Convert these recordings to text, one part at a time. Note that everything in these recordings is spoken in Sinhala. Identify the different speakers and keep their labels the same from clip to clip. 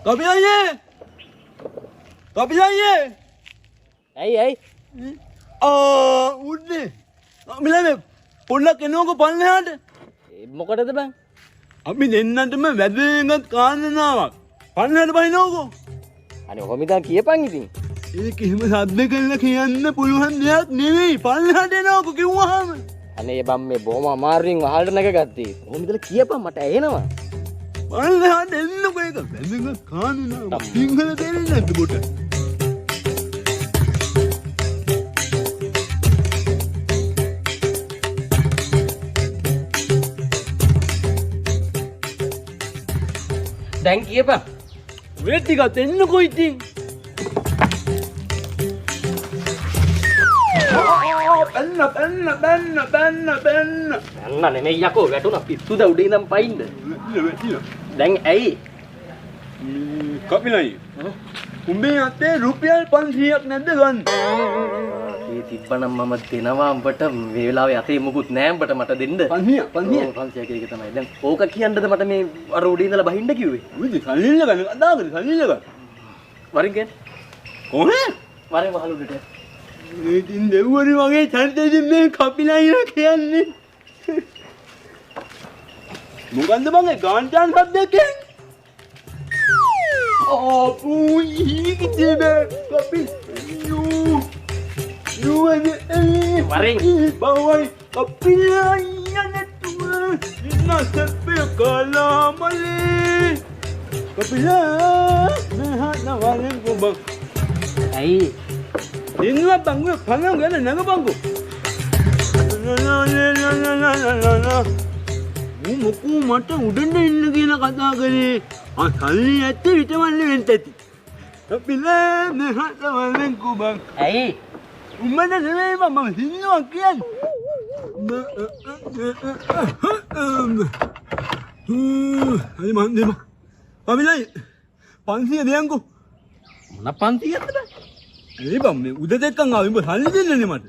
Speaker 1: කපිලයියේ කපිලයියේ
Speaker 2: ඇයි
Speaker 1: උන්නේ කපිලයියේ පොඩ්ඩක් එනකො පල්ලෙහාට
Speaker 2: මොකටද බං
Speaker 1: අපි දෙන්නටම වැදගත් කාරණාවක් පල්ලෙහාට බහිනකො
Speaker 2: අනේ ඔහොම ඉතින් කියපන් ඉතින්
Speaker 1: ඒක එහෙම සද්ද කරලා කියන්න පුළුවන් දෙයක් නෙවෙයි පල්ලෙහාට එනකො කිව්වහම
Speaker 2: අනේ බම් මේ බොහොම අමාරුවෙන් වහල්ට නැගගත්තේ ඔහොම ඉතල කියපන් මට ඇහෙනවා
Speaker 1: පල්ලෙහාට එන්නකො ඒක වැදගත් කාරණාවක් සිංහල තේරෙන්නේ නැද්ද බොට
Speaker 2: දැන් කියපන්
Speaker 1: වෙත් ටිකක් එන්නකො ඉතින් බැන්න
Speaker 2: යන්න නෙමෙයි යකෝ වැටුණා පිස්සුද උඩේ ඉඳන් පයින්ද දැන් ඇයි
Speaker 1: කපිලයි උඹේ අතේ රුපියල් 500ක් නැද්ද ගන්න
Speaker 2: ඒ තිබ්බනම් මම දෙනවා උඹට මේ වෙලාවේ අතේ මුකුත් නෑ උඹට මට දෙන්න 500 ඒක තමයි දැන් ඕක කියන්නද මට මේ අර උඩේ ඉඳලා බහින්න කිව්වේ
Speaker 1: උදේ සල්ලිල්ල ගන්න අදාගද සල්ලිල්ල ගන්න
Speaker 2: වරින් ගන්න
Speaker 1: කොහේ
Speaker 2: වරින් වහලුඩට
Speaker 1: ඉතින් දෙව්වරි වගේ චරිතයෙන් මේ කපිලයිලා කියන්නේ මොකන්ද බං ඒ ගාන්ටාන් සද්දයෙන් පුයි කිතිබේ කපිල් යුවනේ
Speaker 2: වරින්
Speaker 1: බවයි කපිලයියා නැතුව ඉන්නසෙප්පේ කලාමලේ කපිලා මෙහාට වරින් ගොබ
Speaker 2: ඇයි
Speaker 1: ඉන්නවා බංගු පණන් ගන්න නගපංගු මොකෝ මට උඩින් ඉන්න කියලා කතා කරේ සල්ලි ඇත්ත විතරවන්නේ වෙන්න ඇති අපිලා මෙහාට වලෙන් කුබන්
Speaker 2: ඇයි
Speaker 1: උඹට නෙවෙයි මම සින්නවා කියන්නේ හරි මන් දෙම අපිලා 500 දෙයන්කෝ
Speaker 2: මොන 500ක්ද
Speaker 1: ඒ බම් මේ උද දෙකන් ආව උඹ සල්ලි දෙන්නනේ මට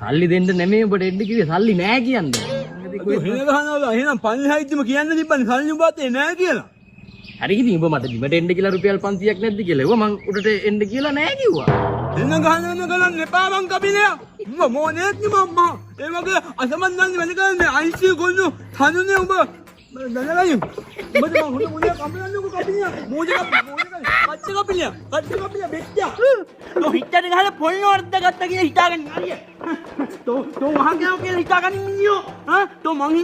Speaker 2: සල්ලි දෙන්න නෙමෙයි උඹට එන්න කිව්වේ සල්ලි නෑ කියන්නේ
Speaker 1: එහෙන ගහනවා එහෙනම් 500යිත්ම කියන්න තිබ්බනේ සල්ලි උඹ අතේ නෑ කියලා
Speaker 2: හරි ඉතින් උඹ මට බිමට එන්න කියලා රුපියල් 500ක් නැද්ද කියලා ඒව මං උඩට එන්න කියලා නෑ කිව්වා
Speaker 1: එහෙනම් ගහන්න ගලන්න එපා මං කපිලයා උඹ මොනේත් නේ මම්මා ඒ වගේ අසමන්දන් වැඩ කරන්නේ අයිසි ගොන්නු තනුනේ උඹ දැනගන්න උඹට මං හොඳ මොනියා කපිලන්නකෝ කපිලයා මොජක කපිලයා බෙච්චා තෝ හිටට ගහලා පොල් වර්ධ ගත්තා කියලා හිතාගන්න හරිය තෝ වහන් ගාව කියලා හිතාගන්න ඉන්නියෝ තෝ මං